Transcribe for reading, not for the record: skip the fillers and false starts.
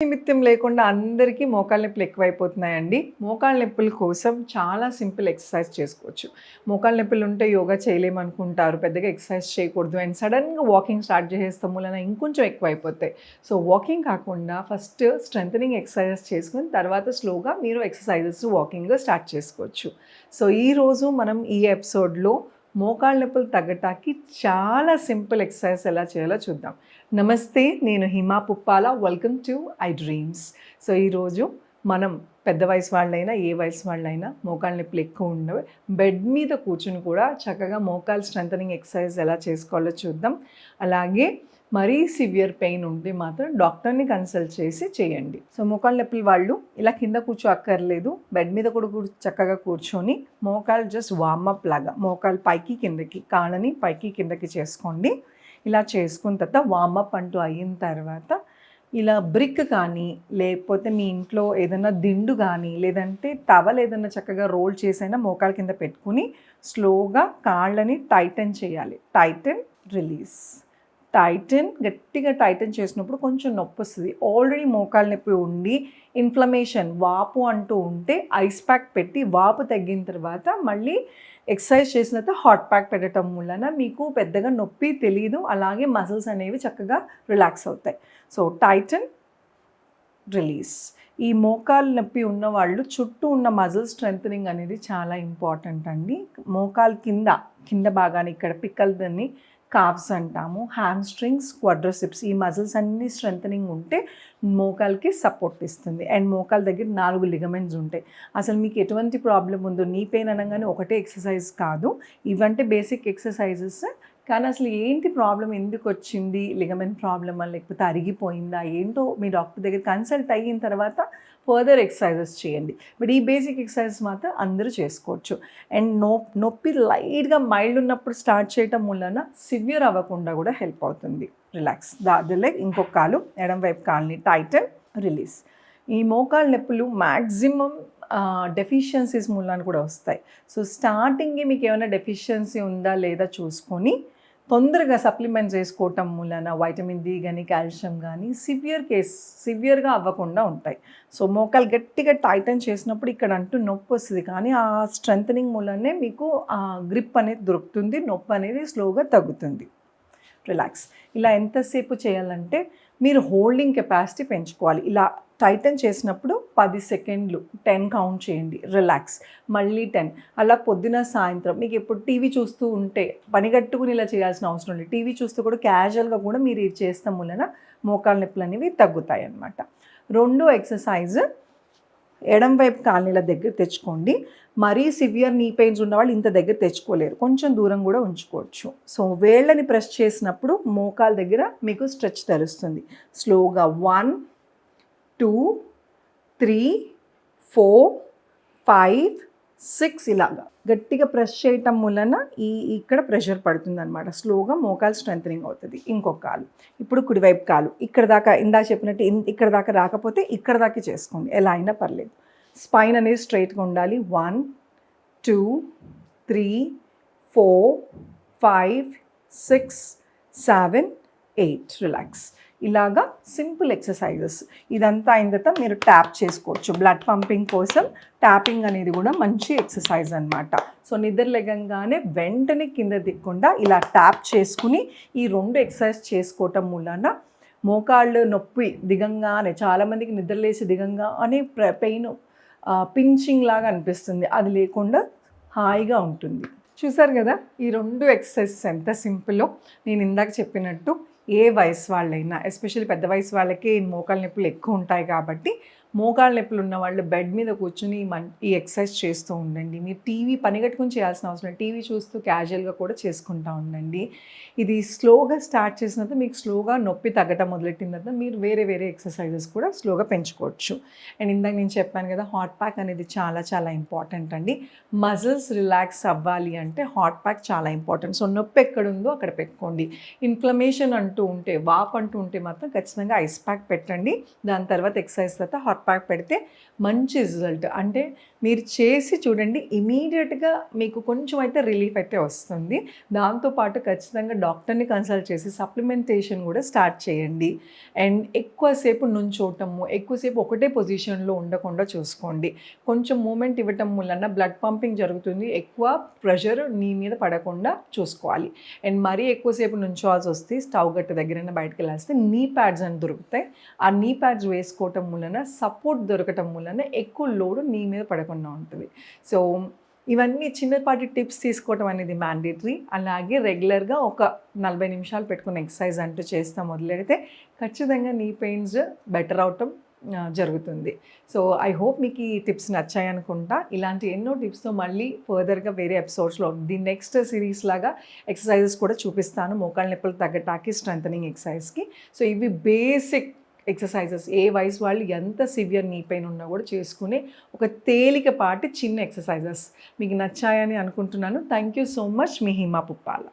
నిమిత్తం లేకుండా అందరికీ మోకాళ్ళ నొప్పులు ఎక్కువైపోతున్నాయండి. మోకాళ్ళ నొప్పుల కోసం చాలా సింపుల్ ఎక్సర్సైజ్ చేసుకోవచ్చు. మోకాళ్ళ నొప్పులు ఉంటే యోగా చేయలేమనుకుంటారు, పెద్దగా ఎక్సర్సైజ్ చేయకూడదు అండ్ సడన్గా వాకింగ్ స్టార్ట్ చేసేస్తాం వలన ఇంకొంచెం ఎక్కువైపోతాయి. సో వాకింగ్ కాకుండా ఫస్ట్ స్ట్రెంథనింగ్ ఎక్సర్సైజెస్ చేసుకుని తర్వాత స్లోగా మీరు ఎక్సర్సైజెస్ వాకింగ్ స్టార్ట్ చేసుకోవచ్చు. సో ఈరోజు మనం ఈ ఎపిసోడ్లో మోకాళ్ళ నొప్పులు తగ్గటానికి చాలా సింపుల్ ఎక్సర్సైజ్ ఎలా చేయాలో చూద్దాం. నమస్తే, నేను Hima Puppala. Welcome to I dreams. So ఈరోజు మనం పెద్ద వయసు వాళ్ళైనా ఏ వయసు వాళ్ళైనా మోకాళ్ళ నొప్పులు ఎక్కువ ఉండవు, బెడ్ మీద కూర్చుని కూడా చక్కగా మోకాళ్ళ స్ట్రెంథనింగ్ ఎక్సర్సైజ్ ఎలా చేసుకోవాలో చూద్దాం. అలాగే మరీ సివియర్ పెయిన్ ఉంటే మాత్రం డాక్టర్ని కన్సల్ట్ చేసి చేయండి. సో మోకాళ్ళ నొప్పులు వాళ్ళు ఇలా కింద కూర్చో అక్కర్లేదు, బెడ్ మీద కూడా చక్కగా కూర్చొని మోకాళ్ళు జస్ట్ వార్మప్ లాగా మోకాళ్ళు పైకి కిందకి, కాళ్ళని పైకి కిందకి చేసుకోండి. ఇలా చేసుకున్న తర్వాత వార్మప్ అంటూ అయిన తర్వాత ఇలా బ్రిక్ కానీ లేకపోతే మీ ఇంట్లో ఏదైనా దిండు కానీ లేదంటే టవల్ ఏదైనా చక్కగా రోల్ చేసైనా మోకాళ్ళ కింద పెట్టుకుని స్లోగా కాళ్ళని టైటన్ చేయాలి. టైటన్, రిలీజ్, టైటన్. గట్టిగా టైటన్ చేసినప్పుడు కొంచెం నొప్పి వస్తుంది. ఆల్రెడీ మోకాళ్ళ నొప్పి ఉండి ఇన్ఫ్లమేషన్ వాపు అంటూ ఉంటే ఐస్ ప్యాక్ పెట్టి వాపు తగ్గిన తర్వాత మళ్ళీ ఎక్సర్సైజ్ చేసిన తర్వాత హాట్ ప్యాక్ పెట్టడం వలన మీకు పెద్దగా నొప్పి తెలియదు, అలాగే మజిల్స్ అనేవి చక్కగా రిలాక్స్ అవుతాయి. So Titan, release. ఈ మోకాలు నొప్పి ఉన్న వాళ్ళు చుట్టూ ఉన్న మజిల్ స్ట్రెంథనింగ్ అనేది చాలా ఇంపార్టెంట్ అండి. మోకాలు కింద భాగాన్ని ఇక్కడ పిక్కల్ని కావ్స్ అంటాము, హ్యామ్స్ట్రింగ్స్, క్వాడ్రిసెప్స్, ఈ మజిల్స్ అన్నీ స్ట్రెంథనింగ్ ఉంటే మోకాల్కి సపోర్ట్ ఇస్తుంది. అండ్ మోకాల దగ్గర 4 లిగమెంట్స్ ఉంటాయి. అసలు మీకు ఎటువంటి ప్రాబ్లం ఉందో, నీ పెయిన్ అనగానే ఒకటే ఎక్సర్సైజ్ కాదు, ఇవంటే బేసిక్ ఎక్సర్సైజెస్. కానీ అసలు ఏంటి ప్రాబ్లం, ఎందుకు వచ్చింది, లిగమెంట్ ప్రాబ్లమా లేకపోతే అరిగిపోయిందా ఏంటో మీ డాక్టర్ దగ్గర కన్సల్ట్ అయిన తర్వాత ఫర్దర్ ఎక్సర్సైజెస్ చేయండి. బట్ ఈ బేసిక్ ఎక్సర్సైజెస్ మాత్రం అందరూ చేసుకోవచ్చు. అండ్ నొప్పి లైట్గా మైల్డ్ ఉన్నప్పుడు స్టార్ట్ చేయటం వలన సివియర్ అవ్వకుండా కూడా హెల్ప్ అవుతుంది. రిలాక్స్. దాదిలే ఇంకొక కాలు ఎడం వైపు కాల్ని టైటన్, రిలీజ్. ఈ మోకాళ్ళ నొప్పులు మ్యాక్సిమం డెఫిషియన్సీస్ మూలాన కూడా వస్తాయి. సో స్టార్టింగే మీకు ఏమైనా డెఫిషియన్సీ ఉందా లేదా చూసుకొని తొందరగా సప్లిమెంట్స్ వేసుకోవటం మూలన వైటమిన్ డి కానీ కాల్షియం కానీ సివియర్గా అవ్వకుండా ఉంటాయి. సో మోకాలు గట్టిగా టైటన్ చేసినప్పుడు ఇక్కడ అంటూ నొప్పి వస్తుంది, కానీ ఆ స్ట్రెంథనింగ్ మూలనే మీకు ఆ గ్రిప్ అనేది దొరుకుతుంది, నొప్పి అనేది స్లోగా తగ్గుతుంది. రిలాక్స్. ఇలా ఎంతసేపు చేయాలంటే మీరు హోల్డింగ్ కెపాసిటీ పెంచుకోవాలి. ఇలా టైటన్ చేసినప్పుడు 10 సెకండ్లు 10 కౌంట్ చేయండి. రిలాక్స్. మళ్ళీ 10. అలా పొద్దున సాయంత్రం మీకు ఎప్పుడు టీవీ చూస్తూ ఉంటే పనిగట్టుకుని ఇలా చేయాల్సిన అవసరం లేదు. టీవీ చూస్తూ కూడా క్యాజువల్గా కూడా మీరు ఇది చేస్తాం వలన మోకాళ్ళ నొప్పులు అనేవి తగ్గుతాయి అన్నమాట. రెండో ఎక్సర్సైజ్, ఎడం వైపు కాళ్ళ దగ్గర తెచ్చుకోండి. మరీ సివియర్ నీ పెయిన్స్ ఉన్నవాళ్ళు ఇంత దగ్గర తెచ్చుకోలేరు, కొంచెం దూరం కూడా ఉంచుకోవచ్చు. సో వేళ్ళని ప్రెస్ చేసినప్పుడు మోకాళ్ళ దగ్గర మీకు స్ట్రెచ్ తెలుస్తుంది. స్లోగా 1, 2, 3, 4, 5, 6 ఇలాగా గట్టిగా ప్రెస్ చేయటం వలన ఇక్కడ ప్రెషర్ పడుతుంది అనమాట. స్లోగా మోకాలు స్ట్రెంథనింగ్ అవుతుంది. ఇంకొక కాలు, ఇప్పుడు కుడివైపు కాలు ఇక్కడ దాకా ఇందాక చెప్పినట్టు ఇక్కడ దాకా రాకపోతే ఇక్కడ దాకా చేసుకోండి, ఎలా అయినా పర్లేదు. స్పైన్ అనేది స్ట్రైట్గా ఉండాలి. 1, 2, 3, 4, 5, 6, 7, 8. రిలాక్స్. ఇలాగా సింపుల్ ఎక్సర్సైజెస్. ఇదంతా అయిన తర్వాత మీరు ట్యాప్ చేసుకోవచ్చు. బ్లడ్ పంపింగ్ కోసం ట్యాపింగ్ అనేది కూడా మంచి ఎక్సర్సైజ్ అనమాట. సో నిద్ర లెగంగానే వెంటనే కింద దిక్కుండా ఇలా ట్యాప్ చేసుకుని ఈ 2 ఎక్సర్సైజ్ చేసుకోవటం మూలన మోకాళ్ళు నొప్పి దిగంగానే, చాలామందికి నిద్రలేసి దిగంగానే పెయిన్ పించింగ్ లాగా అనిపిస్తుంది, అది లేకుండా హాయిగా ఉంటుంది. చూసారు కదా ఈ 2 ఎక్సర్సైజెస్ ఎంత సింపుల్లో. నేను ఇందాక చెప్పినట్టు ఏ వయసు వాళ్ళైనా, ఎస్పెషల్లీ పెద్ద వయసు వాళ్ళకి మోకాళ్ళ నొప్పులు ఎక్కువ ఉంటాయి కాబట్టి మోకాళ్ళ నొప్పులు ఉన్న వాళ్ళు బెడ్ మీద కూర్చుని ఈ ఎక్సర్సైజ్ చేస్తూ ఉండండి. మీరు టీవీ పనిగట్టుకుని చేయాల్సిన అవసరం లేదు, టీవీ చూస్తూ క్యాజువల్గా కూడా చేసుకుంటూ ఉండండి. ఇది స్లోగా స్టార్ట్ చేసిన తర్వాత మీకు స్లోగా నొప్పి తగ్గటం మొదలెట్టిన తర్వాత మీరు వేరే ఎక్సర్సైజెస్ కూడా స్లోగా పెంచుకోవచ్చు. అండ్ ఇందాక నేను చెప్పాను కదా, హాట్ ప్యాక్ అనేది చాలా చాలా ఇంపార్టెంట్ అండి. మజిల్స్ రిలాక్స్ అవ్వాలి అంటే హాట్ ప్యాక్ చాలా ఇంపార్టెంట్. సో నొప్పి ఎక్కడుందో అక్కడ పెట్టుకోండి. ఇన్ఫ్లమేషన్ అంటూ ఉంటే, వాపు అంటూ ఉంటే మాత్రం ఖచ్చితంగా ఐస్ ప్యాక్ పెట్టండి. దాని తర్వాత ఎక్సర్సైజ్ తర్వాత హాట్ పెడితే మంచి రిజల్ట్. అంటే మీరు చేసి చూడండి, ఇమీడియట్గా మీకు కొంచెం అయితే రిలీఫ్ అయితే వస్తుంది. దాంతోపాటు ఖచ్చితంగా డాక్టర్ని కన్సల్ట్ చేసి సప్లిమెంటేషన్ కూడా స్టార్ట్ చేయండి. అండ్ ఎక్కువసేపు నుంచోటము, ఎక్కువసేపు ఒకటే పొజిషన్లో ఉండకుండా చూసుకోండి. కొంచెం మూమెంట్ ఇవ్వటం వలన బ్లడ్ పంపింగ్ జరుగుతుంది, ఎక్కువ ప్రెషర్ నీ మీద పడకుండా చూసుకోవాలి. అండ్ మరీ ఎక్కువసేపు నుంచోవాల్సి వస్తే స్టవ్ గట్టు దగ్గరైనా బయటకు వెళ్ళేస్తే నీ ప్యాడ్స్ అని దొరుకుతాయి. ఆ నీ ప్యాడ్స్ వేసుకోవటం వలన సపోర్ట్ దొరకటం వలన ఎక్కువ లోడ్ నీ మీద పడకుండా ఉంటుంది. సో ఇవన్నీ చిన్నపాటి టిప్స్ తీసుకోవటం అనేది మ్యాండేటరీ. అలాగే రెగ్యులర్గా ఒక 40 నిమిషాలు పెట్టుకుని ఎక్సర్సైజ్ అంటూ చేస్తా మొదలెడితే ఖచ్చితంగా నీ పెయిన్స్ బెటర్ అవటం జరుగుతుంది. సో ఐ హోప్ మీకు ఈ టిప్స్ నచ్చాయి అనుకుంటా. ఇలాంటి ఎన్నో టిప్స్తో మళ్ళీ ఫర్దర్గా వేరే ఎపిసోడ్స్లో నెక్స్ట్ సిరీస్ లాగా ఎక్సర్సైజెస్ కూడా చూపిస్తాను, మోకాళ్ళ నొప్పులు తగ్గటానికి, స్ట్రెంథనింగ్ ఎక్సర్సైజ్కి. సో ఇవి బేసిక్ ఎక్సర్సైజెస్, ఏ వయసు వాళ్ళు ఎంత సివియర్ నీ పెయిన్ ఉన్నా కూడా చేసుకునే ఒక తేలికపాటి చిన్న ఎక్సర్సైజెస్ మీకు నచ్చాయని అనుకుంటున్నాను. Thank you so much. Me Hima Puppala.